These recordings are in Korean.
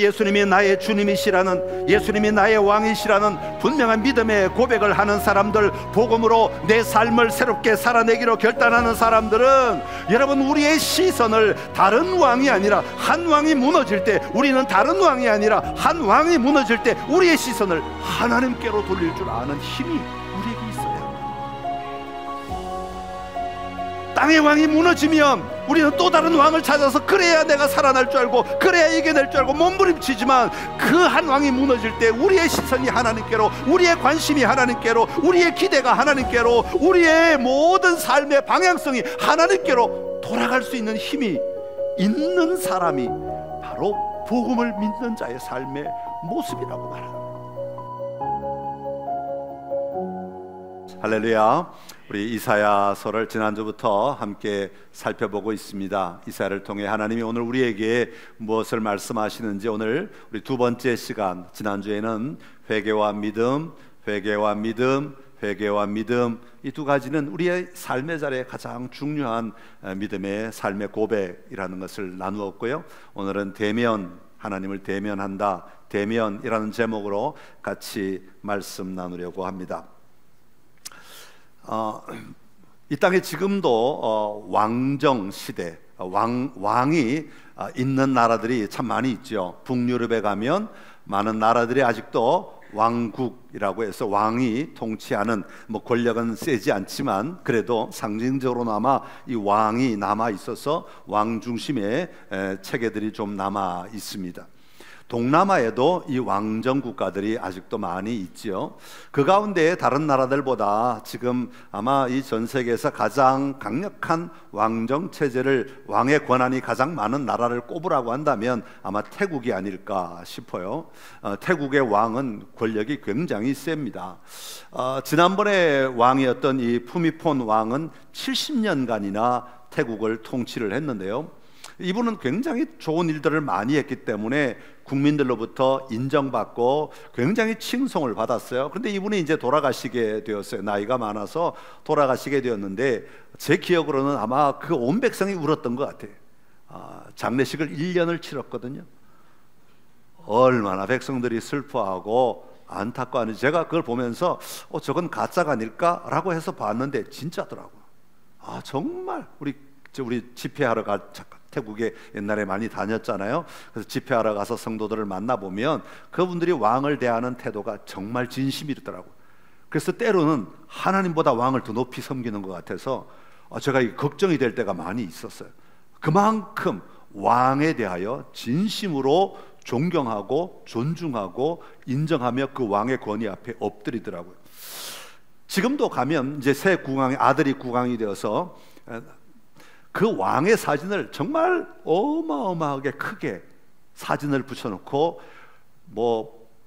예수님이 나의 주님이시라는, 예수님이 나의 왕이시라는 분명한 믿음의 고백을 하는 사람들, 복음으로 내 삶을 새롭게 살아내기로 결단하는 사람들은, 여러분, 우리의 시선을 다른 왕이 아니라 한 왕이 무너질 때, 우리는 다른 왕이 아니라 한 왕이 무너질 때 우리의 시선을 하나님께로 돌릴 줄 아는 힘이 우리에게 있어야 합니다. 땅의 왕이 무너지면 우리는 또 다른 왕을 찾아서, 그래야 내가 살아날 줄 알고, 그래야 이겨낼 줄 알고 몸부림치지만, 그 한 왕이 무너질 때 우리의 시선이 하나님께로, 우리의 관심이 하나님께로, 우리의 기대가 하나님께로, 우리의 모든 삶의 방향성이 하나님께로 돌아갈 수 있는 힘이 있는 사람이 바로 복음을 믿는 자의 삶의 모습이라고 말합니다. 할렐루야. 우리 이사야서를 지난주부터 함께 살펴보고 있습니다. 이사야를 통해 하나님이 오늘 우리에게 무엇을 말씀하시는지, 오늘 우리 두 번째 시간, 지난주에는 회개와 믿음, 회개와 믿음, 회개와 믿음, 이 두 가지는 우리의 삶의 자리에 가장 중요한 믿음의 삶의 고백이라는 것을 나누었고요. 오늘은 대면, 하나님을 대면한다, 대면이라는 제목으로 같이 말씀 나누려고 합니다. 이 땅에 지금도 왕정 시대, 왕이 있는 나라들이 참 많이 있죠. 북유럽에 가면 많은 나라들이 아직도 왕국이라고 해서 왕이 통치하는, 권력은 세지 않지만 그래도 상징적으로나마 이 왕이 남아 있어서 왕 중심의 체계들이 좀 남아 있습니다. 동남아에도 이 왕정 국가들이 아직도 많이 있죠. 그 가운데 다른 나라들보다 지금 아마 이 전 세계에서 가장 강력한 왕정 체제를, 왕의 권한이 가장 많은 나라를 꼽으라고 한다면 아마 태국이 아닐까 싶어요. 태국의 왕은 권력이 굉장히 셉니다. 지난번에 왕이었던 이 푸미폰 왕은 70년간이나 태국을 통치를 했는데요. 이분은 굉장히 좋은 일들을 많이 했기 때문에 국민들로부터 인정받고 굉장히 칭송을 받았어요. 그런데 이분이 이제 돌아가시게 되었어요. 나이가 많아서 돌아가시게 되었는데, 제 기억으로는 아마 그 온 백성이 울었던 것 같아요. 장례식을 1년을 치렀거든요. 얼마나 백성들이 슬퍼하고 안타까워하는지, 제가 그걸 보면서 저건 가짜가 아닐까라고 해서 봤는데 진짜더라고요. 정말 우리 집회하러 태국에 옛날에 많이 다녔잖아요. 그래서 집회하러 가서 성도들을 만나보면 그분들이 왕을 대하는 태도가 정말 진심이더라고요. 그래서 때로는 하나님보다 왕을 더 높이 섬기는 것 같아서 제가 걱정이 될 때가 많이 있었어요. 그만큼 왕에 대하여 진심으로 존경하고 존중하고 인정하며 그 왕의 권위 앞에 엎드리더라고요. 지금도 가면 이제 새 국왕의 아들이 국왕이 되어서 그 왕의 사진을 정말 어마어마하게 크게 사진을 붙여놓고,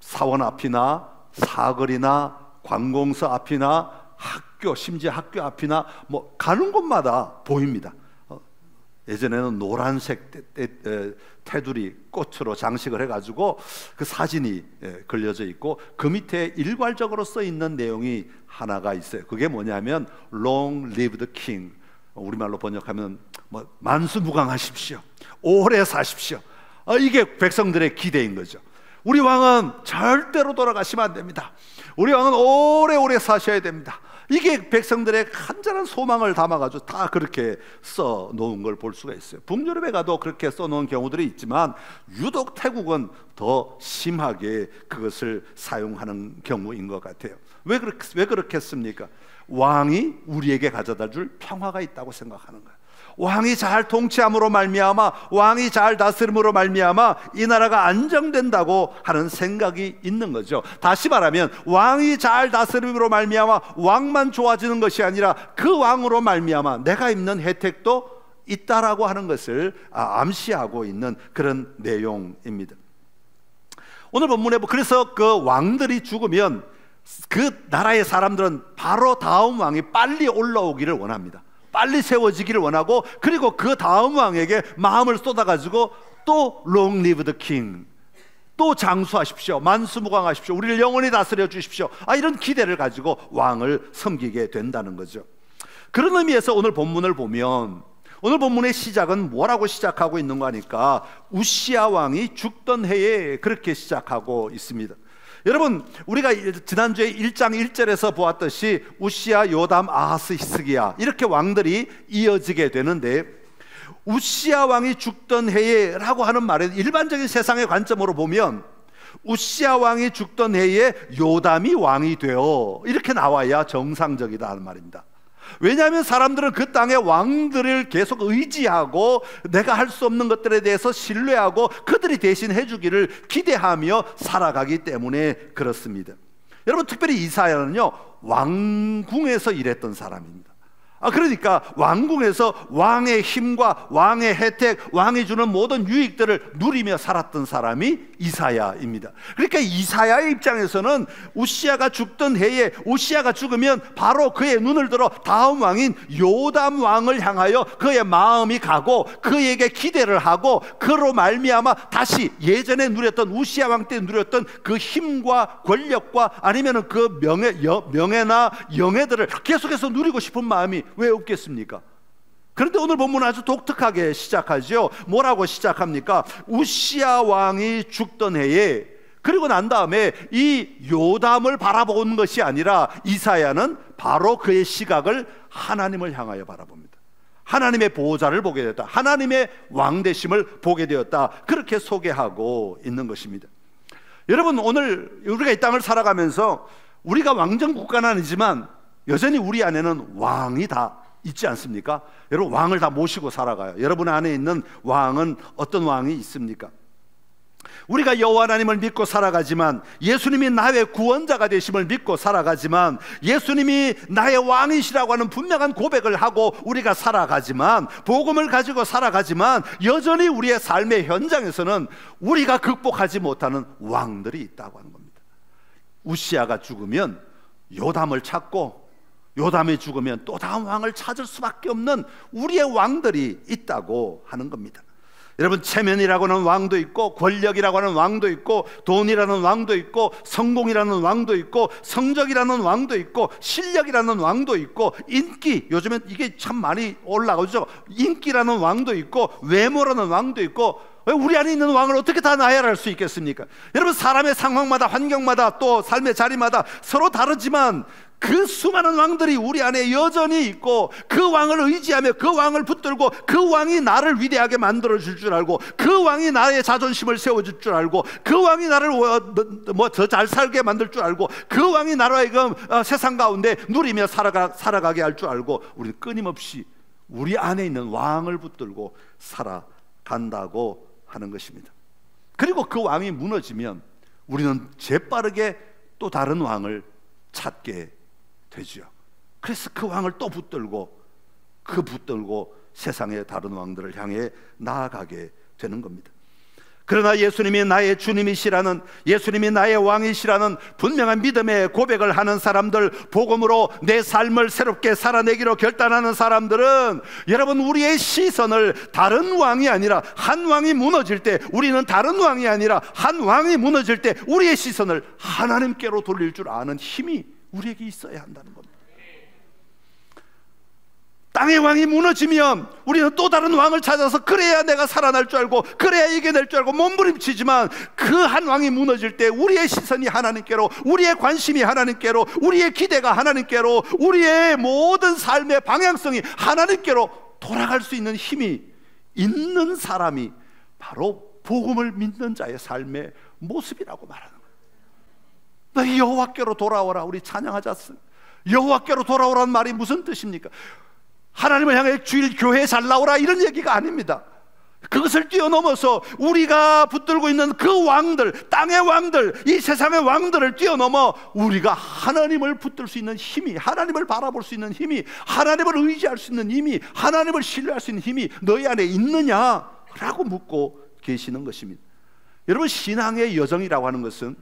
사원 앞이나 사거리나 관공서 앞이나 학교, 심지어 학교 앞이나 가는 곳마다 보입니다. 예전에는 노란색 테두리 꽃으로 장식을 해가지고 그 사진이 걸려져 있고, 그 밑에 일괄적으로 써 있는 내용이 하나가 있어요. 그게 뭐냐면 Long live the king. 우리말로 번역하면 만수무강하십시오, 오래 사십시오. 이게 백성들의 기대인 거죠. 우리 왕은 절대로 돌아가시면 안 됩니다. 우리 왕은 오래오래 사셔야 됩니다. 이게 백성들의 간절한 소망을 담아가지고 다 그렇게 써놓은 걸 볼 수가 있어요. 북유럽에 가도 그렇게 써놓은 경우들이 있지만 유독 태국은 더 심하게 그것을 사용하는 경우인 것 같아요. 왜 그렇겠습니까? 왕이 우리에게 가져다 줄 평화가 있다고 생각하는 거예요. 왕이 잘 통치함으로 말미암아, 왕이 잘 다스림으로 말미암아 이 나라가 안정된다고 하는 생각이 있는 거죠. 다시 말하면 왕이 잘 다스림으로 말미암아 왕만 좋아지는 것이 아니라 그 왕으로 말미암아 내가 입는 혜택도 있다라고 하는 것을 암시하고 있는 그런 내용입니다. 오늘 본문에 그래서 그 왕들이 죽으면 그 나라의 사람들은 바로 다음 왕이 빨리 올라오기를 원합니다. 빨리 세워지기를 원하고, 그리고 그 다음 왕에게 마음을 쏟아가지고 또 Long live the king, 또 장수하십시오, 만수무강하십시오, 우리를 영원히 다스려 주십시오, 이런 기대를 가지고 왕을 섬기게 된다는 거죠. 그런 의미에서 오늘 본문을 보면 오늘 본문의 시작은 뭐라고 시작하고 있는 거 하니까 우시야 왕이 죽던 해에 그렇게 시작하고 있습니다. 여러분, 우리가 지난주에 1장 1절에서 보았듯이 우시야, 요담, 아하스, 히스기야 이렇게 왕들이 이어지게 되는데, 우시야 왕이 죽던 해에 라고 하는 말은 일반적인 세상의 관점으로 보면 우시야 왕이 죽던 해에 요담이 왕이 되어 이렇게 나와야 정상적이다 하는 말입니다. 왜냐하면 사람들은 그 땅의 왕들을 계속 의지하고 내가 할 수 없는 것들에 대해서 신뢰하고 그들이 대신 해주기를 기대하며 살아가기 때문에 그렇습니다. 여러분, 특별히 이사야는요 왕궁에서 일했던 사람입니다. 그러니까 왕궁에서 왕의 힘과 왕의 혜택, 왕이 주는 모든 유익들을 누리며 살았던 사람이 이사야입니다. 그러니까 이사야의 입장에서는 우시야가 죽던 해에 우시야가 죽으면 바로 그의 눈을 들어 다음 왕인 요담 왕을 향하여 그의 마음이 가고 그에게 기대를 하고 그로 말미암아 다시 예전에 누렸던 우시야 왕 때 누렸던 그 힘과 권력과 아니면 그 명예나 영예들을 계속해서 누리고 싶은 마음이 왜 없겠습니까? 그런데 오늘 본문은 아주 독특하게 시작하죠. 뭐라고 시작합니까? 우시야 왕이 죽던 해에, 그리고 난 다음에 이 요담을 바라보는 것이 아니라 이사야는 바로 그의 시각을 하나님을 향하여 바라봅니다. 하나님의 보호자를 보게 되었다, 하나님의 왕되심을 보게 되었다, 그렇게 소개하고 있는 것입니다. 여러분, 오늘 우리가 이 땅을 살아가면서 우리가 왕정 국가는 아니지만 여전히 우리 안에는 왕이 다 있지 않습니까? 여러분, 왕을 다 모시고 살아가요. 여러분 안에 있는 왕은 어떤 왕이 있습니까? 우리가 여호와 하나님을 믿고 살아가지만, 예수님이 나의 구원자가 되심을 믿고 살아가지만, 예수님이 나의 왕이시라고 하는 분명한 고백을 하고 우리가 살아가지만, 복음을 가지고 살아가지만, 여전히 우리의 삶의 현장에서는 우리가 극복하지 못하는 왕들이 있다고 하는 겁니다. 우시야가 죽으면 요담을 찾고, 요담이 죽으면 또 다음 왕을 찾을 수밖에 없는 우리의 왕들이 있다고 하는 겁니다. 여러분, 체면이라고 하는 왕도 있고, 권력이라고 하는 왕도 있고, 돈이라는 왕도 있고, 성공이라는 왕도 있고, 성적이라는 왕도 있고, 실력이라는 왕도 있고, 인기, 요즘엔 이게 참 많이 올라가죠. 인기라는 왕도 있고, 외모라는 왕도 있고. 우리 안에 있는 왕을 어떻게 다 나열할 수 있겠습니까? 여러분, 사람의 상황마다, 환경마다, 또 삶의 자리마다 서로 다르지만 그 수많은 왕들이 우리 안에 여전히 있고, 그 왕을 의지하며 그 왕을 붙들고 그 왕이 나를 위대하게 만들어줄 줄 알고, 그 왕이 나의 자존심을 세워줄 줄 알고, 그 왕이 나를 더 잘 살게 만들 줄 알고, 그 왕이 나로 하여금 세상 가운데 누리며 살아가게 할 줄 알고, 우리는 끊임없이 우리 안에 있는 왕을 붙들고 살아간다고 하는 것입니다. 그리고 그 왕이 무너지면 우리는 재빠르게 또 다른 왕을 찾게 되죠. 그래서 그 왕을 또 붙들고 세상의 다른 왕들을 향해 나아가게 되는 겁니다. 그러나 예수님이 나의 주님이시라는, 예수님이 나의 왕이시라는 분명한 믿음의 고백을 하는 사람들, 복음으로 내 삶을 새롭게 살아내기로 결단하는 사람들은, 여러분, 우리의 시선을 다른 왕이 아니라 한 왕이 무너질 때, 우리는 다른 왕이 아니라 한 왕이 무너질 때 우리의 시선을 하나님께로 돌릴 줄 아는 힘이 우리에게 있어야 한다는 겁니다. 땅의 왕이 무너지면 우리는 또 다른 왕을 찾아서, 그래야 내가 살아날 줄 알고, 그래야 이겨낼 줄 알고 몸부림치지만, 그 한 왕이 무너질 때 우리의 시선이 하나님께로, 우리의 관심이 하나님께로, 우리의 기대가 하나님께로, 우리의 모든 삶의 방향성이 하나님께로 돌아갈 수 있는 힘이 있는 사람이 바로 복음을 믿는 자의 삶의 모습이라고 말하는 거예요. 너 여호와께로 돌아오라, 우리 찬양하지 않습니까? 여호와께로 돌아오라는 말이 무슨 뜻입니까? 하나님을 향해 주일 교회에 잘 나오라, 이런 얘기가 아닙니다. 그것을 뛰어넘어서 우리가 붙들고 있는 그 왕들, 땅의 왕들, 이 세상의 왕들을 뛰어넘어 우리가 하나님을 붙들 수 있는 힘이, 하나님을 바라볼 수 있는 힘이, 하나님을 의지할 수 있는 힘이, 하나님을 신뢰할 수 있는 힘이 너희 안에 있느냐라고 묻고 계시는 것입니다. 여러분, 신앙의 여정이라고 하는 것은,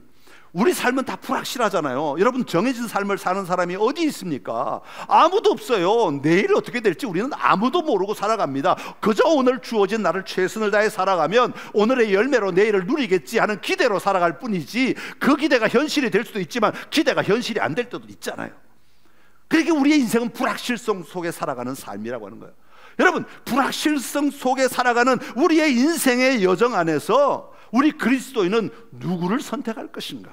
우리 삶은 다 불확실하잖아요. 여러분, 정해진 삶을 사는 사람이 어디 있습니까? 아무도 없어요. 내일 어떻게 될지 우리는 아무도 모르고 살아갑니다. 그저 오늘 주어진 날을 최선을 다해 살아가면 오늘의 열매로 내일을 누리겠지 하는 기대로 살아갈 뿐이지, 그 기대가 현실이 될 수도 있지만 기대가 현실이 안 될 때도 있잖아요. 그러니까 우리의 인생은 불확실성 속에 살아가는 삶이라고 하는 거예요. 여러분, 불확실성 속에 살아가는 우리의 인생의 여정 안에서 우리 그리스도인은 누구를 선택할 것인가?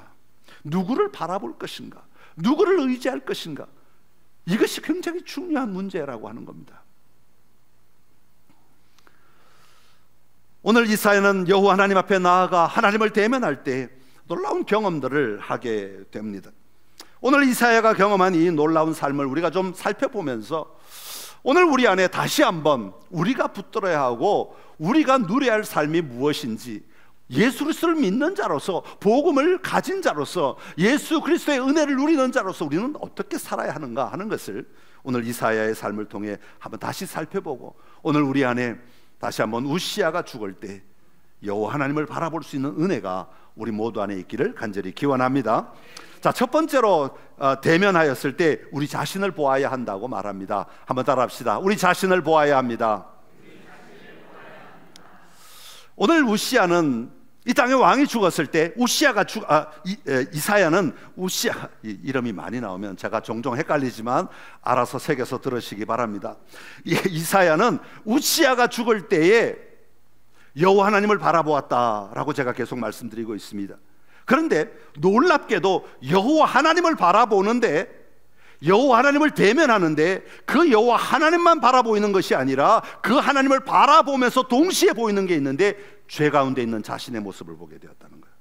누구를 바라볼 것인가? 누구를 의지할 것인가? 이것이 굉장히 중요한 문제라고 하는 겁니다. 오늘 이사야는 여호와 하나님 앞에 나아가 하나님을 대면할 때 놀라운 경험들을 하게 됩니다. 오늘 이사야가 경험한 이 놀라운 삶을 우리가 좀 살펴보면서 오늘 우리 안에 다시 한번 우리가 붙들어야 하고 우리가 누려야 할 삶이 무엇인지, 예수 그리스도를 믿는 자로서, 복음을 가진 자로서, 예수 그리스도의 은혜를 누리는 자로서 우리는 어떻게 살아야 하는가 하는 것을 오늘 이사야의 삶을 통해 한번 다시 살펴보고, 오늘 우리 안에 다시 한번 우시아가 죽을 때 여호와 하나님을 바라볼 수 있는 은혜가 우리 모두 안에 있기를 간절히 기원합니다. 자, 첫 번째로 대면하였을 때 우리 자신을 보아야 한다고 말합니다. 한번 따라합시다. 우리 자신을 보아야 합니다. 오늘 우시아는 이 땅에 왕이 죽었을 때 이사야는 우시아, 이름이 많이 나오면 제가 종종 헷갈리지만 알아서 새겨서 들으시기 바랍니다. 이사야는 우시아가 죽을 때에 여호와 하나님을 바라보았다라고 제가 계속 말씀드리고 있습니다. 그런데 놀랍게도 여호와 하나님을 바라보는데, 여호와 하나님을 대면하는데 그 여호와 하나님만 바라보이는 것이 아니라 그 하나님을 바라보면서 동시에 보이는 게 있는데 죄 가운데 있는 자신의 모습을 보게 되었다는 거예요.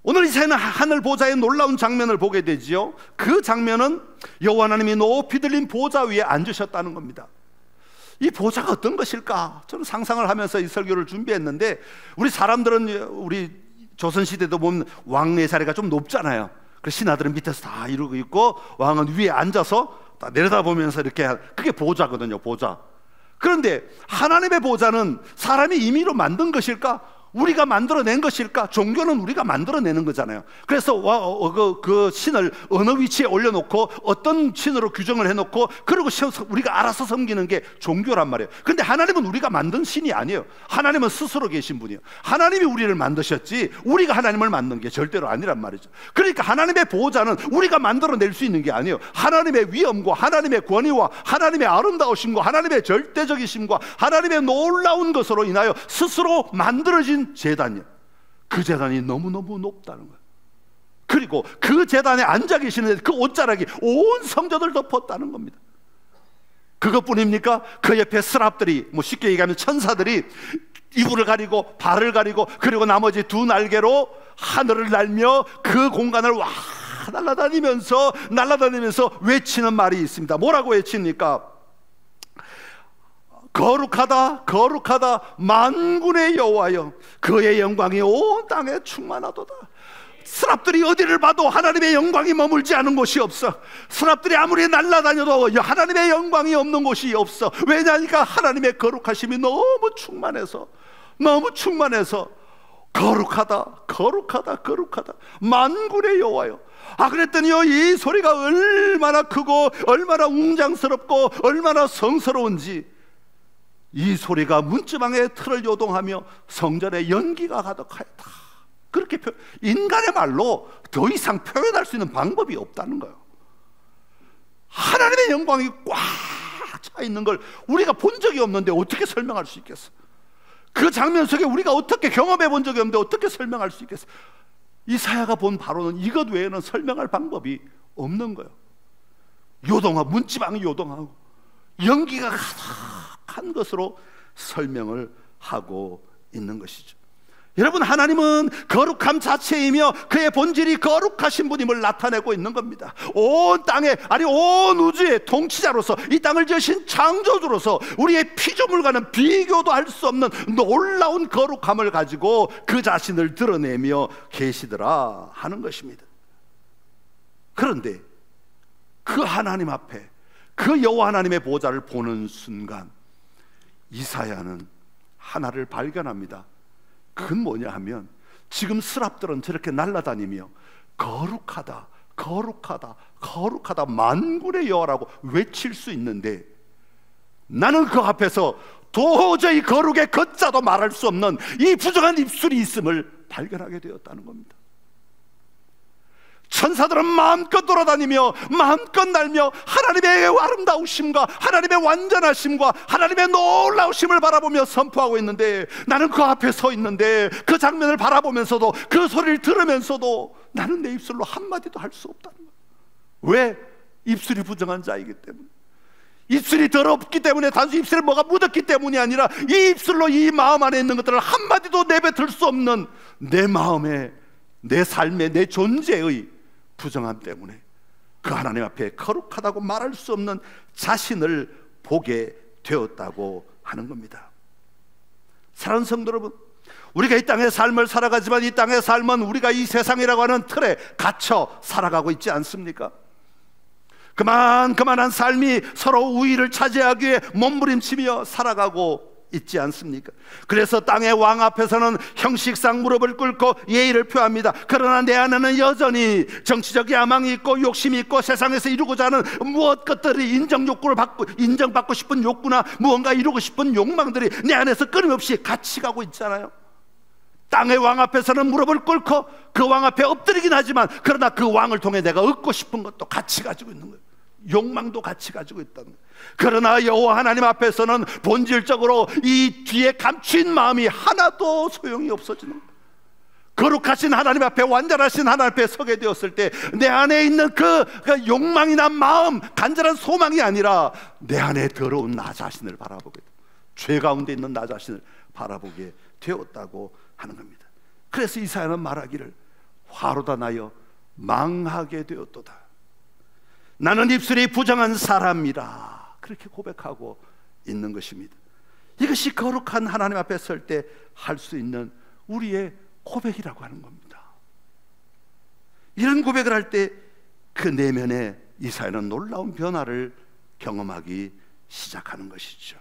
오늘 이사야는 하늘 보좌의 놀라운 장면을 보게 되지요. 그 장면은 여호와 하나님이 높이 들린 보좌 위에 앉으셨다는 겁니다. 이 보좌가 어떤 것일까? 저는 상상을 하면서 이 설교를 준비했는데, 우리 사람들은 우리 조선시대도 보면 왕의 자리가 좀 높잖아요. 그래서 신하들은 밑에서 다 이러고 있고 왕은 위에 앉아서 다 내려다보면서 이렇게, 그게 보좌거든요, 보좌. 그런데 하나님의 보좌는 사람이 임의로 만든 것일까? 우리가 만들어낸 것일까? 종교는 우리가 만들어내는 거잖아요. 그래서 그 신을 어느 위치에 올려놓고 어떤 신으로 규정을 해놓고 그리고 우리가 알아서 섬기는 게 종교란 말이에요. 그런데 하나님은 우리가 만든 신이 아니에요. 하나님은 스스로 계신 분이에요. 하나님이 우리를 만드셨지 우리가 하나님을 만든 게 절대로 아니란 말이죠. 그러니까 하나님의 보호자는 우리가 만들어낼 수 있는 게 아니에요. 하나님의 위엄과 하나님의 권위와 하나님의 아름다우심과 하나님의 절대적이심과 하나님의 놀라운 것으로 인하여 스스로 만들어진 제단이요. 그 제단이 너무너무 높다는 거예요. 그리고 그 제단에 앉아 계시는데 그 옷자락이 온 성전을 덮었다는 겁니다. 그것뿐입니까? 그 옆에 스랍들이, 쉽게 얘기하면 천사들이 이불을 가리고 발을 가리고 그리고 나머지 두 날개로 하늘을 날며 그 공간을 날아다니면서 외치는 말이 있습니다. 뭐라고 외칩니까? 거룩하다 거룩하다 만군의 여호와여, 그의 영광이 온 땅에 충만하도다. 스랍들이 어디를 봐도 하나님의 영광이 머물지 않은 곳이 없어. 스랍들이 아무리 날아다녀도 하나님의 영광이 없는 곳이 없어. 왜냐하니까 하나님의 거룩하심이 너무 충만해서 거룩하다 거룩하다 거룩하다 만군의 여호와여. 그랬더니요, 이 소리가 얼마나 크고 얼마나 웅장스럽고 얼마나 성스러운지, 이 소리가 문지방의 틀을 요동하며 성전에 연기가 가득하였다. 그렇게 인간의 말로 더 이상 표현할 수 있는 방법이 없다는 거예요. 하나님의 영광이 꽉 차 있는 걸 우리가 본 적이 없는데 어떻게 설명할 수 있겠어? 그 장면 속에 우리가 어떻게 경험해 본 적이 없는데 어떻게 설명할 수 있겠어? 이사야가 본 바로는 이것 외에는 설명할 방법이 없는 거예요. 문지방이 요동하고 연기가 가득한 것으로 설명을 하고 있는 것이죠. 여러분, 하나님은 거룩함 자체이며 그의 본질이 거룩하신 분임을 나타내고 있는 겁니다. 온 땅에, 아니 온 우주의 통치자로서, 이 땅을 지으신 창조주로서 우리의 피조물과는 비교도 할 수 없는 놀라운 거룩함을 가지고 그 자신을 드러내며 계시더라 하는 것입니다. 그런데 그 하나님 앞에 그 여호와 하나님의 보좌를 보는 순간 이사야는 하나를 발견합니다. 그건 뭐냐 하면, 지금 스랍들은 저렇게 날아다니며 거룩하다 거룩하다 거룩하다 만군의 여호와라고 외칠 수 있는데, 나는 그 앞에서 도저히 거룩의 걷자도 말할 수 없는 이 부정한 입술이 있음을 발견하게 되었다는 겁니다. 천사들은 마음껏 돌아다니며 마음껏 날며 하나님의 아름다우심과 하나님의 완전하심과 하나님의 놀라우심을 바라보며 선포하고 있는데, 나는 그 앞에 서 있는데 그 장면을 바라보면서도 그 소리를 들으면서도 나는 내 입술로 한마디도 할 수 없다는 거예요. 왜? 입술이 부정한 자이기 때문에. 입술이 더럽기 때문에, 단순히 입술에 뭐가 묻었기 때문이 아니라 이 입술로 이 마음 안에 있는 것들을 한마디도 내뱉을 수 없는 내 마음의, 내 삶의, 내 존재의 부정함 때문에 그 하나님 앞에 거룩하다고 말할 수 없는 자신을 보게 되었다고 하는 겁니다. 사랑하는 성도 여러분, 우리가 이 땅의 삶을 살아가지만 이 땅의 삶은 우리가 이 세상이라고 하는 틀에 갇혀 살아가고 있지 않습니까? 그만한 삶이 서로 우위를 차지하기 위해 몸부림치며 살아가고 있지 않습니까? 그래서 땅의 왕 앞에서는 형식상 무릎을 꿇고 예의를 표합니다. 그러나 내 안에는 여전히 정치적 야망이 있고 욕심이 있고 세상에서 이루고자 하는 무엇 것들이 인정받고 싶은 욕구나 무언가 이루고 싶은 욕망들이 내 안에서 끊임없이 같이 가고 있잖아요. 땅의 왕 앞에서는 무릎을 꿇고 그 왕 앞에 엎드리긴 하지만, 그러나 그 왕을 통해 내가 얻고 싶은 것도 같이 가지고 있는 거예요. 욕망도 같이 가지고 있다는 거예요. 그러나 여호와 하나님 앞에서는 본질적으로 이 뒤에 감춘 마음이 하나도 소용이 없어지는 거예요. 거룩하신 하나님 앞에, 완전하신 하나님 앞에 서게 되었을 때 내 안에 있는 그 욕망이나 마음, 간절한 소망이 아니라 내 안에 더러운 나 자신을 바라보게, 죄 가운데 있는 나 자신을 바라보게 되었다고 하는 겁니다. 그래서 이사야는 말하기를 화로다 나여 망하게 되었도다. 나는 입술이 부정한 사람이라, 그렇게 고백하고 있는 것입니다. 이것이 거룩한 하나님 앞에 설 때 할 수 있는 우리의 고백이라고 하는 겁니다. 이런 고백을 할 때 그 내면에 이사야는 놀라운 변화를 경험하기 시작하는 것이죠.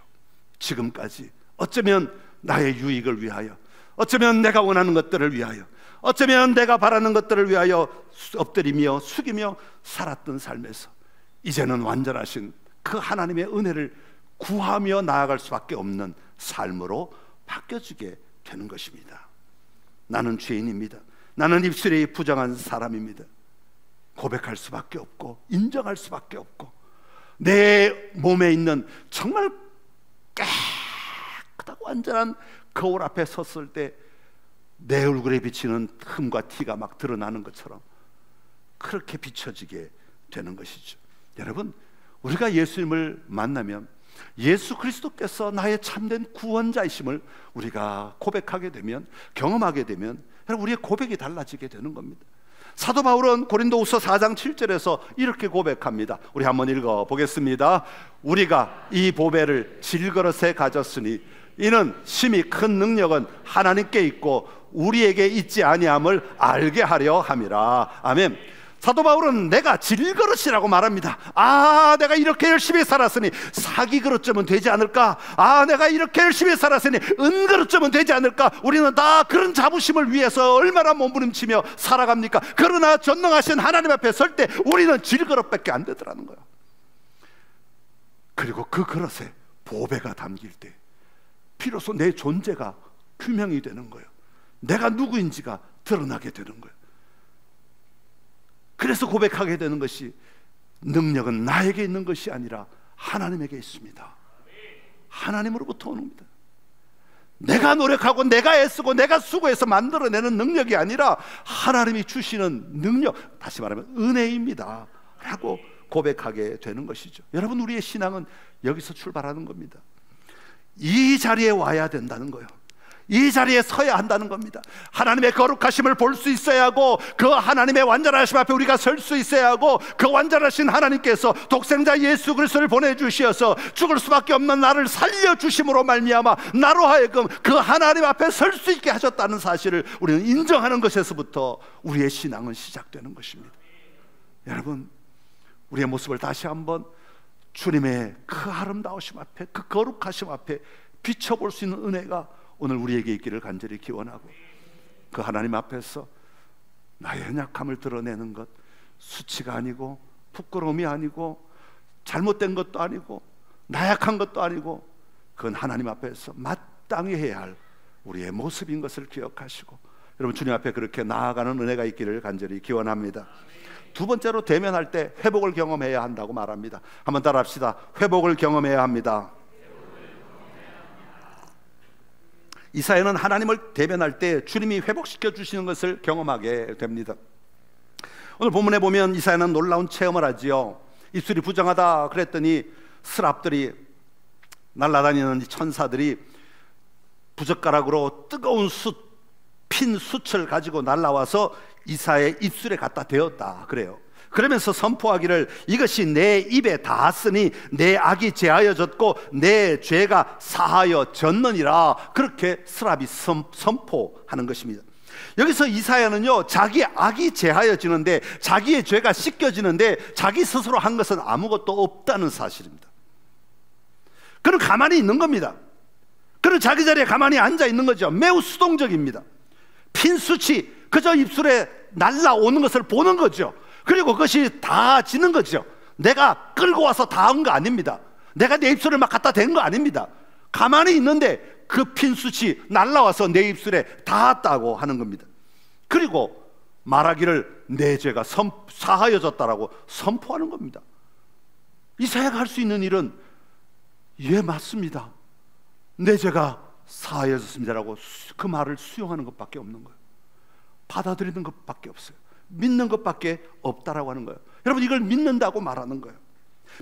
지금까지 어쩌면 나의 유익을 위하여, 어쩌면 내가 원하는 것들을 위하여, 어쩌면 내가 바라는 것들을 위하여 엎드리며 숙이며 살았던 삶에서 이제는 완전하신 그 하나님의 은혜를 구하며 나아갈 수밖에 없는 삶으로 바뀌어지게 되는 것입니다. 나는 죄인입니다. 나는 입술이 부정한 사람입니다. 고백할 수밖에 없고 인정할 수밖에 없고, 내 몸에 있는 정말 깨끗하고 완전한 거울 앞에 섰을 때 내 얼굴에 비치는 흠과 티가 막 드러나는 것처럼 그렇게 비춰지게 되는 것이죠. 여러분, 우리가 예수님을 만나면 예수 그리스도께서 나의 참된 구원자이심을 우리가 고백하게 되면, 경험하게 되면 우리의 고백이 달라지게 되는 겁니다. 사도 바울은 고린도후서 4장 7절에서 이렇게 고백합니다. 우리 한번 읽어보겠습니다. 우리가 이 보배를 질그릇에 가졌으니 이는 심히 큰 능력은 하나님께 있고 우리에게 있지 아니함을 알게 하려 함이라. 아멘. 사도 바울은 내가 질그릇이라고 말합니다. 내가 이렇게 열심히 살았으니 사기 그릇쯤은 되지 않을까? 내가 이렇게 열심히 살았으니 은그릇쯤은 되지 않을까? 우리는 다 그런 자부심을 위해서 얼마나 몸부림치며 살아갑니까? 그러나 전능하신 하나님 앞에 설 때 우리는 질그릇밖에 안 되더라는 거예요. 그리고 그 그릇에 보배가 담길 때 비로소 내 존재가 규명이 되는 거예요. 내가 누구인지가 드러나게 되는 거예요. 그래서 고백하게 되는 것이, 능력은 나에게 있는 것이 아니라 하나님에게 있습니다. 하나님으로부터 오는 겁니다. 내가 노력하고 내가 애쓰고 내가 수고해서 만들어내는 능력이 아니라 하나님이 주시는 능력, 다시 말하면 은혜입니다 라고 고백하게 되는 것이죠. 여러분, 우리의 신앙은 여기서 출발하는 겁니다. 이 자리에 와야 된다는 거예요. 이 자리에 서야 한다는 겁니다. 하나님의 거룩하심을 볼 수 있어야 하고, 그 하나님의 완전하심 앞에 우리가 설 수 있어야 하고, 그 완전하신 하나님께서 독생자 예수 그리스도를 보내주셔서 죽을 수밖에 없는 나를 살려주심으로 말미암아 나로 하여금 그 하나님 앞에 설 수 있게 하셨다는 사실을 우리는 인정하는 것에서부터 우리의 신앙은 시작되는 것입니다. 여러분, 우리의 모습을 다시 한번 주님의 그 아름다우심 앞에, 그 거룩하심 앞에 비춰볼 수 있는 은혜가 오늘 우리에게 있기를 간절히 기원하고, 그 하나님 앞에서 나의 연약함을 드러내는 것, 수치가 아니고 부끄러움이 아니고 잘못된 것도 아니고 나약한 것도 아니고, 그건 하나님 앞에서 마땅히 해야 할 우리의 모습인 것을 기억하시고, 여러분 주님 앞에 그렇게 나아가는 은혜가 있기를 간절히 기원합니다. 두 번째로 대면할 때 회복을 경험해야 한다고 말합니다. 한번 따라합시다. 회복을 경험해야 합니다. 이사야는 하나님을 대면할 때 주님이 회복시켜 주시는 것을 경험하게 됩니다. 오늘 본문에 보면 이사야는 놀라운 체험을 하지요. 입술이 부정하다 그랬더니 스랍들이, 날아다니는 천사들이 부젓가락으로 뜨거운 핀 숯을 가지고 날아와서 이사야의 입술에 갖다 대었다 그래요. 그러면서 선포하기를 이것이 내 입에 닿았으니 내 악이 제하여졌고 내 죄가 사하여졌느니라. 그렇게 스랍이 선포하는 것입니다. 여기서 이사야는요, 자기 악이 제하여지는데, 자기의 죄가 씻겨지는데 자기 스스로 한 것은 아무것도 없다는 사실입니다. 그는 가만히 있는 겁니다. 그는 자기 자리에 가만히 앉아 있는 거죠. 매우 수동적입니다. 핀수치 그저 입술에 날라오는 것을 보는 거죠. 그리고 그것이 닿아지는 거죠. 내가 끌고 와서 닿은 거 아닙니다. 내가 내 입술을 막 갖다 댄 거 아닙니다. 가만히 있는데 그 핀수치 날라와서 내 입술에 닿았다고 하는 겁니다. 그리고 말하기를 내 죄가 사하여졌다라고 선포하는 겁니다. 이사야가 할 수 있는 일은 예, 맞습니다, 내 죄가 사하여졌습니다라고 그 말을 수용하는 것밖에 없는 거예요. 받아들이는 것밖에 없어요. 믿는 것밖에 없다라고 하는 거예요. 여러분, 이걸 믿는다고 말하는 거예요.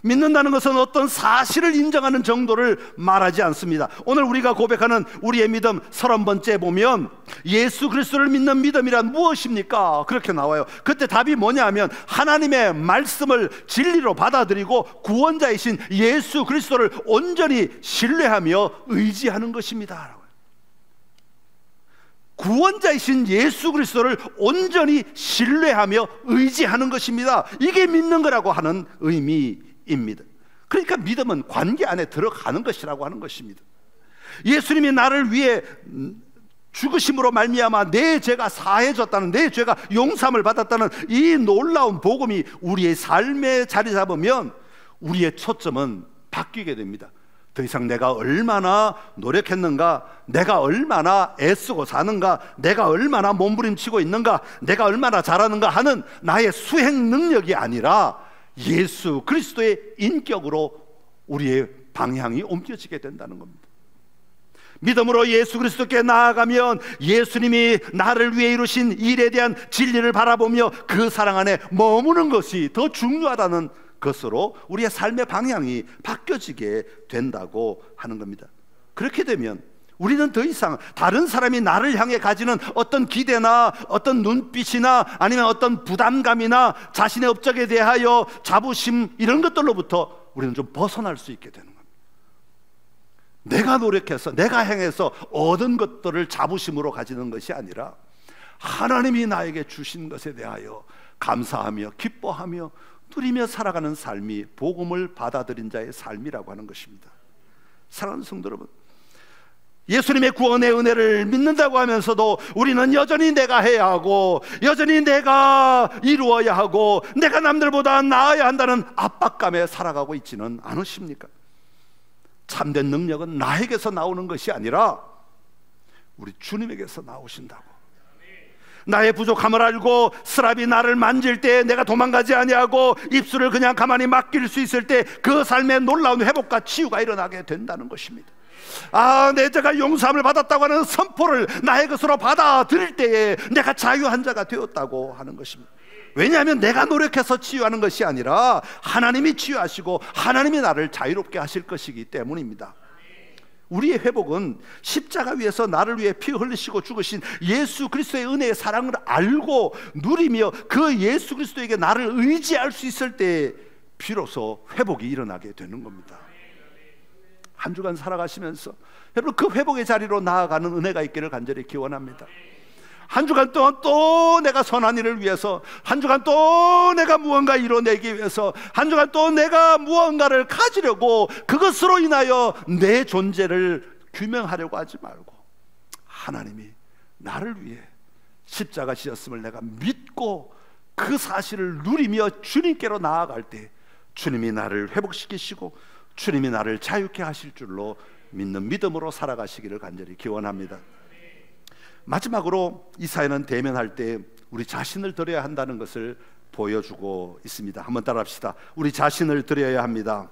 믿는다는 것은 어떤 사실을 인정하는 정도를 말하지 않습니다. 오늘 우리가 고백하는 우리의 믿음 30번째 보면 예수 그리스도를 믿는 믿음이란 무엇입니까? 그렇게 나와요. 그때 답이 뭐냐 하면 하나님의 말씀을 진리로 받아들이고 구원자이신 예수 그리스도를 온전히 신뢰하며 의지하는 것입니다. 구원자이신 예수 그리스도를 온전히 신뢰하며 의지하는 것입니다. 이게 믿는 거라고 하는 의미입니다. 그러니까 믿음은 관계 안에 들어가는 것이라고 하는 것입니다. 예수님이 나를 위해 죽으심으로 말미암아 내 죄가 사해졌다는, 내 죄가 용서함을 받았다는 이 놀라운 복음이 우리의 삶에 자리 잡으면 우리의 초점은 바뀌게 됩니다. 더 이상 내가 얼마나 노력했는가, 내가 얼마나 애쓰고 사는가, 내가 얼마나 몸부림치고 있는가, 내가 얼마나 잘하는가 하는 나의 수행 능력이 아니라 예수 그리스도의 인격으로 우리의 방향이 옮겨지게 된다는 겁니다. 믿음으로 예수 그리스도께 나아가면 예수님이 나를 위해 이루신 일에 대한 진리를 바라보며 그 사랑 안에 머무는 것이 더 중요하다는 것으로 우리의 삶의 방향이 바뀌어지게 된다고 하는 겁니다. 그렇게 되면 우리는 더 이상 다른 사람이 나를 향해 가지는 어떤 기대나 어떤 눈빛이나 아니면 어떤 부담감이나 자신의 업적에 대하여 자부심, 이런 것들로부터 우리는 좀 벗어날 수 있게 되는 겁니다. 내가 노력해서, 내가 행해서 얻은 것들을 자부심으로 가지는 것이 아니라 하나님이 나에게 주신 것에 대하여 감사하며 기뻐하며 누리며 살아가는 삶이 복음을 받아들인 자의 삶이라고 하는 것입니다. 사랑하는 성도 여러분, 예수님의 구원의 은혜를 믿는다고 하면서도 우리는 여전히 내가 해야 하고, 여전히 내가 이루어야 하고, 내가 남들보다 나아야 한다는 압박감에 살아가고 있지는 않으십니까? 참된 능력은 나에게서 나오는 것이 아니라 우리 주님에게서 나오신다고. 나의 부족함을 알고 스랍이 나를 만질 때 내가 도망가지 아니하고 입술을 그냥 가만히 맡길 수 있을 때 그 삶에 놀라운 회복과 치유가 일어나게 된다는 것입니다. 내 죄가 용서함을 받았다고 하는 선포를 나의 것으로 받아들일 때에 내가 자유한 자가 되었다고 하는 것입니다. 왜냐하면 내가 노력해서 치유하는 것이 아니라 하나님이 치유하시고 하나님이 나를 자유롭게 하실 것이기 때문입니다. 우리의 회복은 십자가 위에서 나를 위해 피 흘리시고 죽으신 예수 그리스도의 은혜의 사랑을 알고 누리며 그 예수 그리스도에게 나를 의지할 수 있을 때 비로소 회복이 일어나게 되는 겁니다. 한 주간 살아가시면서 여러분 그 회복의 자리로 나아가는 은혜가 있기를 간절히 기원합니다. 한 주간 동안 또 내가 선한 일을 위해서, 한 주간 또 내가 무언가 이뤄내기 위해서, 한 주간 또 내가 무언가를 가지려고 그것으로 인하여 내 존재를 규명하려고 하지 말고 하나님이 나를 위해 십자가 지었음을 내가 믿고 그 사실을 누리며 주님께로 나아갈 때 주님이 나를 회복시키시고 주님이 나를 자유케 하실 줄로 믿는 믿음으로 살아가시기를 간절히 기원합니다. 마지막으로 이사야는 대면할 때 우리 자신을 드려야 한다는 것을 보여주고 있습니다. 한번 따라합시다. 우리 자신을 드려야 합니다.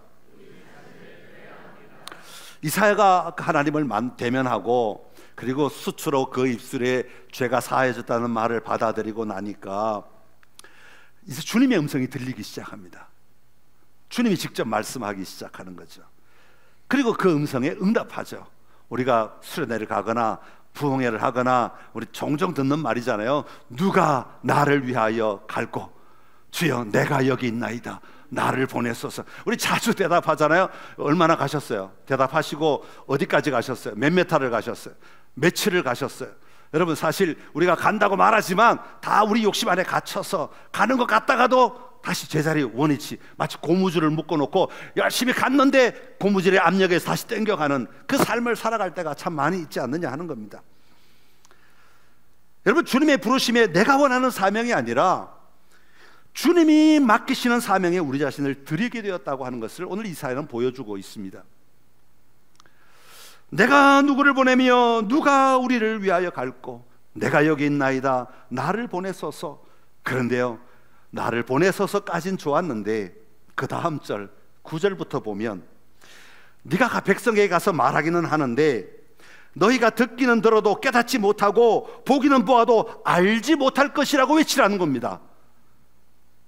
이사야가 하나님을 대면하고 그리고 수치로 그 입술에 죄가 사해졌다는 말을 받아들이고 나니까 이제 주님의 음성이 들리기 시작합니다. 주님이 직접 말씀하기 시작하는 거죠. 그리고 그 음성에 응답하죠. 우리가 수련회를 가거나 부흥회를 하거나 우리 종종 듣는 말이잖아요. 누가 나를 위하여 갈고 주여 내가 여기 있나이다 나를 보내소서. 우리 자주 대답하잖아요. 얼마나 가셨어요? 대답하시고 어디까지 가셨어요? 몇 메타를 가셨어요? 며칠을 가셨어요? 여러분 사실 우리가 간다고 말하지만 다 우리 욕심 안에 갇혀서 가는 것 같다가도 다시 제자리 원위치, 마치 고무줄을 묶어놓고 열심히 갔는데 고무줄의 압력에 다시 땡겨가는 그 삶을 살아갈 때가 참 많이 있지 않느냐 하는 겁니다. 여러분 주님의 부르심에 내가 원하는 사명이 아니라 주님이 맡기시는 사명에 우리 자신을 드리게 되었다고 하는 것을 오늘 이사야는 보여주고 있습니다. 내가 누구를 보내며 누가 우리를 위하여 갈고 내가 여기 있나이다 나를 보내소서. 그런데요 나를 보내소서까진 좋았는데 그 다음 절 9절부터 보면 네가 백성에게 가서 말하기는 하는데 너희가 듣기는 들어도 깨닫지 못하고 보기는 보아도 알지 못할 것이라고 외치라는 겁니다.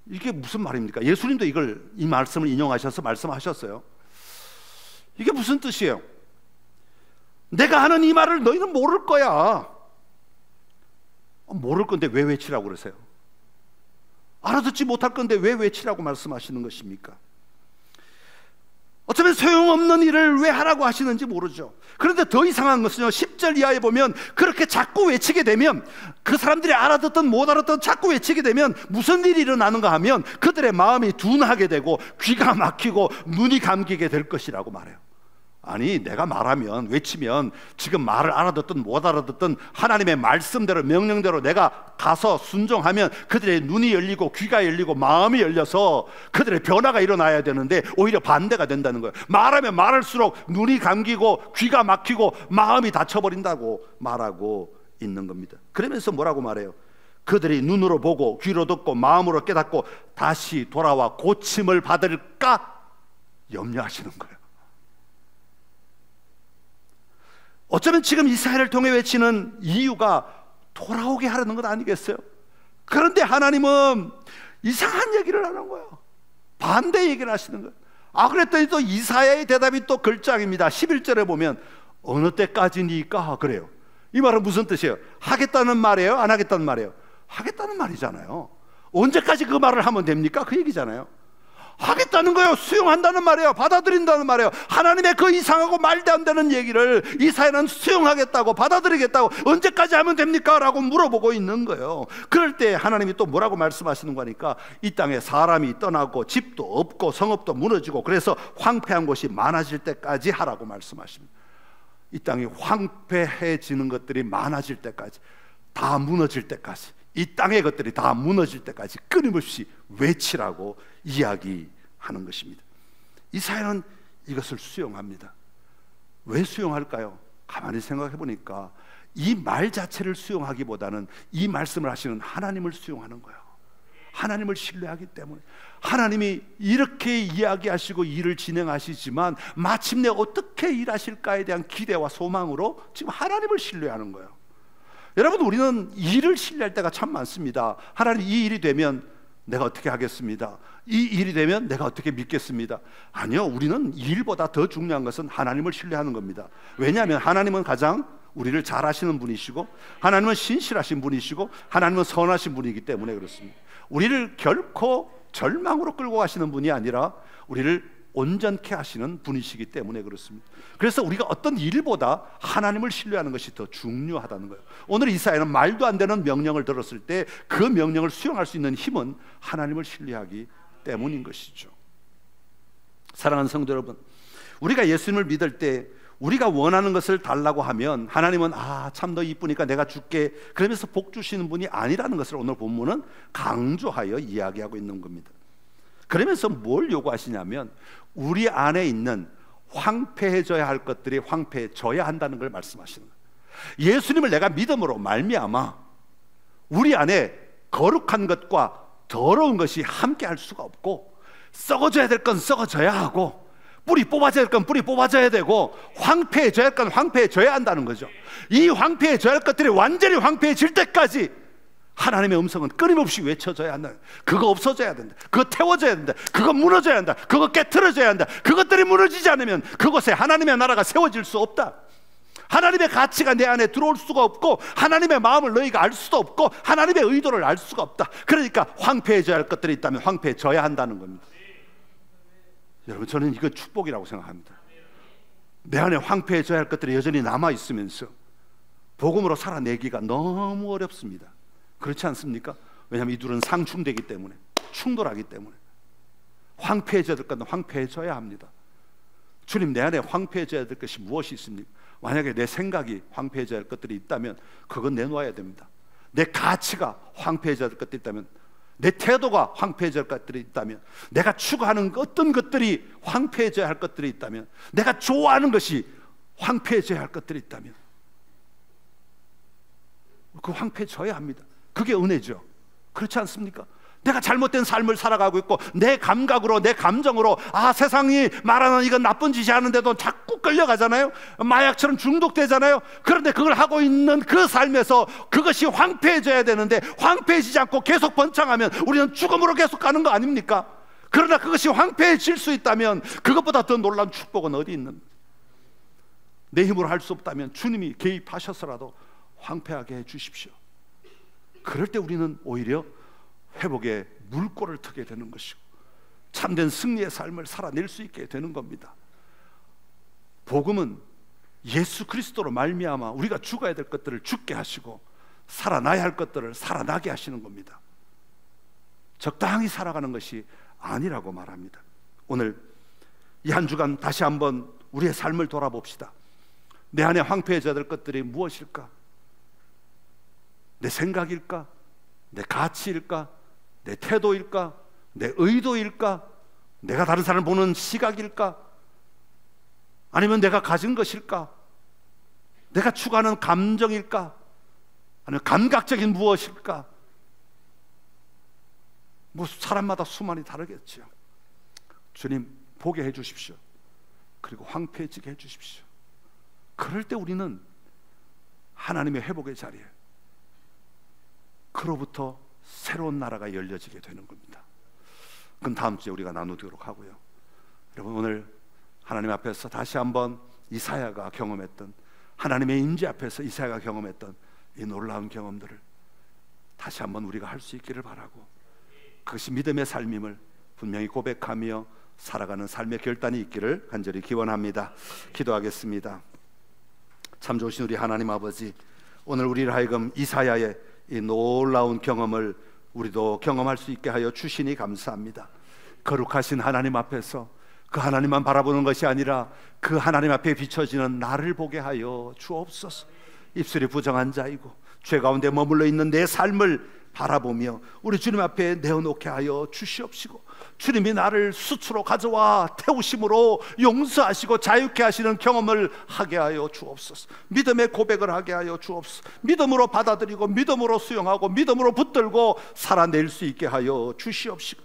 이게 무슨 말입니까? 예수님도 이 말씀을 인용하셔서 말씀하셨어요. 이게 무슨 뜻이에요? 내가 하는 이 말을 너희는 모를 거야. 모를 건데 왜 외치라고 그러세요? 알아듣지 못할 건데 왜 외치라고 말씀하시는 것입니까? 어쩌면 소용없는 일을 왜 하라고 하시는지 모르죠. 그런데 더 이상한 것은요 10절 이하에 보면 그렇게 자꾸 외치게 되면 그 사람들이 알아듣든 못 알아듣든 자꾸 외치게 되면 무슨 일이 일어나는가 하면 그들의 마음이 둔하게 되고 귀가 막히고 눈이 감기게 될 것이라고 말해요. 아니 내가 말하면 외치면 지금 말을 알아듣든 못 알아듣든 하나님의 말씀대로 명령대로 내가 가서 순종하면 그들의 눈이 열리고 귀가 열리고 마음이 열려서 그들의 변화가 일어나야 되는데 오히려 반대가 된다는 거예요. 말하면 말할수록 눈이 감기고 귀가 막히고 마음이 닫혀버린다고 말하고 있는 겁니다. 그러면서 뭐라고 말해요? 그들이 눈으로 보고 귀로 듣고 마음으로 깨닫고 다시 돌아와 고침을 받을까 염려하시는 거예요. 어쩌면 지금 이사야를 통해 외치는 이유가 돌아오게 하려는 것 아니겠어요? 그런데 하나님은 이상한 얘기를 하는 거예요. 반대 얘기를 하시는 거예요. 그랬더니 또 이사야의 대답이 또 걸작입니다. 11절에 보면 어느 때까지니까 그래요. 이 말은 무슨 뜻이에요? 하겠다는 말이에요? 안 하겠다는 말이에요? 하겠다는 말이잖아요. 언제까지 그 말을 하면 됩니까? 그 얘기잖아요. 하겠다는 거예요. 수용한다는 말이에요. 받아들인다는 말이에요. 하나님의 그 이상하고 말도 안 되는 얘기를 이사야는 수용하겠다고 받아들이겠다고 언제까지 하면 됩니까? 라고 물어보고 있는 거예요. 그럴 때 하나님이 또 뭐라고 말씀하시는 거니까 이 땅에 사람이 떠나고 집도 없고 성읍도 무너지고 그래서 황폐한 곳이 많아질 때까지 하라고 말씀하십니다. 이 땅이 황폐해지는 것들이 많아질 때까지, 다 무너질 때까지, 이 땅의 것들이 다 무너질 때까지 끊임없이 외치라고 이야기하는 것입니다. 이사야는 이것을 수용합니다. 왜 수용할까요? 가만히 생각해 보니까 이 말 자체를 수용하기보다는 이 말씀을 하시는 하나님을 수용하는 거예요. 하나님을 신뢰하기 때문에. 하나님이 이렇게 이야기하시고 일을 진행하시지만 마침내 어떻게 일하실까에 대한 기대와 소망으로 지금 하나님을 신뢰하는 거예요. 여러분, 우리는 일을 신뢰할 때가 참 많습니다. 하나님, 이 일이 되면 내가 어떻게 하겠습니다. 이 일이 되면 내가 어떻게 믿겠습니다. 아니요, 우리는 일보다 더 중요한 것은 하나님을 신뢰하는 겁니다. 왜냐하면 하나님은 가장 우리를 잘 아시는 분이시고, 하나님은 신실하신 분이시고, 하나님은 선하신 분이기 때문에 그렇습니다. 우리를 결코 절망으로 끌고 가시는 분이 아니라 우리를 온전케 하시는 분이시기 때문에 그렇습니다. 그래서 우리가 어떤 일보다 하나님을 신뢰하는 것이 더 중요하다는 거예요. 오늘 이사야는 말도 안 되는 명령을 들었을 때 그 명령을 수용할 수 있는 힘은 하나님을 신뢰하기 때문인 것이죠. 사랑하는 성도 여러분, 우리가 예수님을 믿을 때 우리가 원하는 것을 달라고 하면 하나님은 참 너 이쁘니까 내가 줄게 그러면서 복 주시는 분이 아니라는 것을 오늘 본문은 강조하여 이야기하고 있는 겁니다. 그러면서 뭘 요구하시냐면 우리 안에 있는 황폐해져야 할 것들이 황폐해져야 한다는 걸 말씀하시는 거예요. 예수님을 내가 믿음으로 말미암아 우리 안에 거룩한 것과 더러운 것이 함께 할 수가 없고, 썩어져야 될 건 썩어져야 하고, 뿌리 뽑아져야 될 건 뿌리 뽑아져야 되고, 황폐해져야 할 건 황폐해져야 한다는 거죠. 이 황폐해져야 할 것들이 완전히 황폐해질 때까지 하나님의 음성은 끊임없이 외쳐져야 한다. 그거 없어져야 된다. 그거 태워져야 된다. 그거 무너져야 한다. 그거 깨트려져야 한다. 그것들이 무너지지 않으면 그곳에 하나님의 나라가 세워질 수 없다. 하나님의 가치가 내 안에 들어올 수가 없고, 하나님의 마음을 너희가 알 수도 없고, 하나님의 의도를 알 수가 없다. 그러니까 황폐해져야 할 것들이 있다면 황폐해져야 한다는 겁니다. 여러분, 저는 이거 축복이라고 생각합니다. 내 안에 황폐해져야 할 것들이 여전히 남아있으면서 복음으로 살아내기가 너무 어렵습니다. 그렇지 않습니까? 왜냐하면 이 둘은 상충되기 때문에, 충돌하기 때문에. 황폐해져야 될 것은 황폐해져야 합니다. 주님, 내 안에 황폐해져야 될 것이 무엇이 있습니까? 만약에 내 생각이 황폐해져야 할 것들이 있다면 그건 내놓아야 됩니다. 내 가치가 황폐해져야 될 것들이 있다면, 내 태도가 황폐해져야 할 것들이 있다면, 내가 추구하는 어떤 것들이 황폐해져야 할 것들이 있다면, 내가 좋아하는 것이 황폐해져야 할 것들이 있다면 그 황폐해져야 합니다. 그게 은혜죠. 그렇지 않습니까? 내가 잘못된 삶을 살아가고 있고, 내 감각으로, 내 감정으로 세상이 말하는 이건 나쁜 짓이 하는데도 자꾸 끌려가잖아요. 마약처럼 중독되잖아요. 그런데 그걸 하고 있는 그 삶에서 그것이 황폐해져야 되는데 황폐해지지 않고 계속 번창하면 우리는 죽음으로 계속 가는 거 아닙니까? 그러나 그것이 황폐해질 수 있다면 그것보다 더 놀라운 축복은 어디 있는? 내 힘으로 할 수 없다면 주님이 개입하셔서라도 황폐하게 해 주십시오. 그럴 때 우리는 오히려 회복의 물꼬를 트게 되는 것이고, 참된 승리의 삶을 살아낼 수 있게 되는 겁니다. 복음은 예수 그리스도로 말미암아 우리가 죽어야 될 것들을 죽게 하시고 살아나야 할 것들을 살아나게 하시는 겁니다. 적당히 살아가는 것이 아니라고 말합니다. 오늘 이 한 주간 다시 한번 우리의 삶을 돌아봅시다. 내 안에 황폐해져야 될 것들이 무엇일까? 내 생각일까? 내 가치일까? 내 태도일까? 내 의도일까? 내가 다른 사람을 보는 시각일까? 아니면 내가 가진 것일까? 내가 추구하는 감정일까? 아니면 감각적인 무엇일까? 사람마다 수만이 다르겠죠. 주님, 보게 해 주십시오. 그리고 황폐해지게 해 주십시오. 그럴 때 우리는 하나님의 회복의 자리에, 그로부터 새로운 나라가 열려지게 되는 겁니다. 그건 다음 주에 우리가 나누도록 하고요. 여러분, 오늘 하나님 앞에서 다시 한번 이사야가 경험했던, 하나님의 임재 앞에서 이사야가 경험했던 이 놀라운 경험들을 다시 한번 우리가 할 수 있기를 바라고, 그것이 믿음의 삶임을 분명히 고백하며 살아가는 삶의 결단이 있기를 간절히 기원합니다. 기도하겠습니다. 참 좋으신 우리 하나님 아버지, 오늘 우리를 하여금 이사야의 이 놀라운 경험을 우리도 경험할 수 있게 하여 주시니 감사합니다. 거룩하신 하나님 앞에서 그 하나님만 바라보는 것이 아니라 그 하나님 앞에 비춰지는 나를 보게 하여 주옵소서. 입술이 부정한 자이고 죄 가운데 머물러 있는 내 삶을 바라보며 우리 주님 앞에 내어놓게 하여 주시옵시고, 주님이 나를 수치로 가져와 태우심으로 용서하시고 자유케 하시는 경험을 하게 하여 주옵소서. 믿음의 고백을 하게 하여 주옵소서. 믿음으로 받아들이고 믿음으로 수용하고 믿음으로 붙들고 살아낼 수 있게 하여 주시옵시고,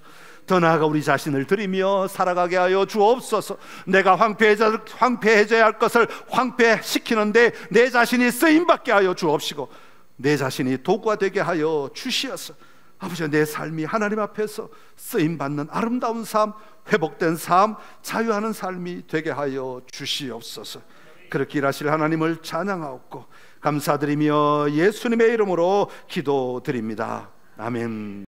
더 나아가 우리 자신을 드리며 살아가게 하여 주옵소서. 내가 황폐해져야 할 것을 황폐시키는데 내 자신이 쓰임받게 하여 주옵시고, 내 자신이 도구가 되게 하여 주시어서 아버지, 내 삶이 하나님 앞에서 쓰임받는 아름다운 삶, 회복된 삶, 자유하는 삶이 되게 하여 주시옵소서. 그렇게 일하실 하나님을 찬양하옵고 감사드리며 예수님의 이름으로 기도드립니다. 아멘.